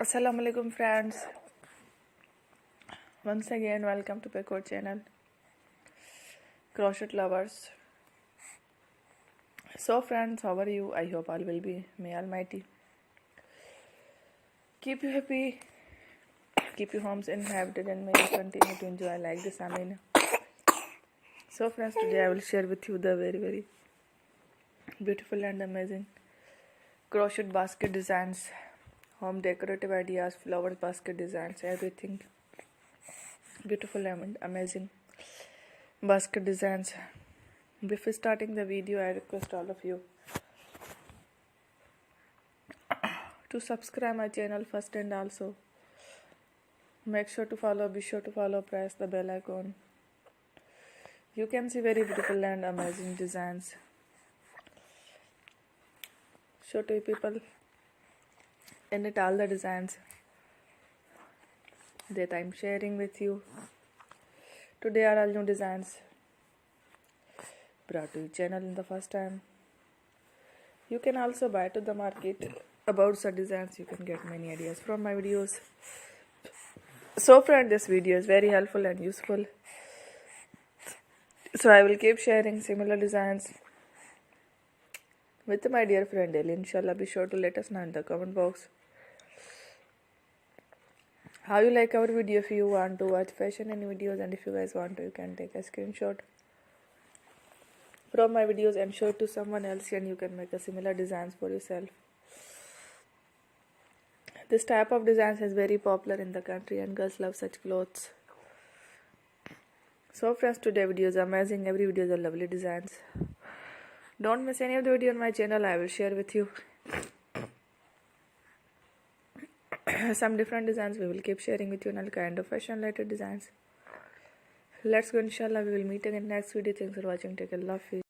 Assalamualaikum friends. Once again welcome to my channel, Crochet Lovers. So friends, how are you? I hope all will be. May Almighty keep you happy, keep your homes inhabited, and may you continue to enjoy like this. Amen. So friends, today I will share with you the very beautiful and amazing crochet basket designs, home decorative ideas, flowers, basket designs, everything beautiful and amazing basket designs. Before starting the video, I request all of you to subscribe my channel first, and also be sure to follow, press the bell icon. You can see very beautiful and amazing designs. Show to people in it all the designs that I'm sharing with you. Today are all new designs brought to your channel in the first time. You can also buy to the market about such designs. You can get many ideas from my videos. So friend, this video is very helpful and useful. So I will keep sharing similar designs with my dear friend Ellie. Inshallah, be sure to let us know in the comment box how you like our video. If you want to watch fashion and videos, and if you guys want to, you can take a screenshot from my videos and show it to someone else, and you can make a similar designs for yourself. This type of designs is very popular in the country, and girls love such clothes. So friends, today video is amazing. Every video is a lovely designs. Don't miss any of the video on my channel. I will share with you some different designs. We will keep sharing with you all kind of fashion related designs. Let's go. Inshallah, we will meet again next video. Thanks for watching. Take care. Love you.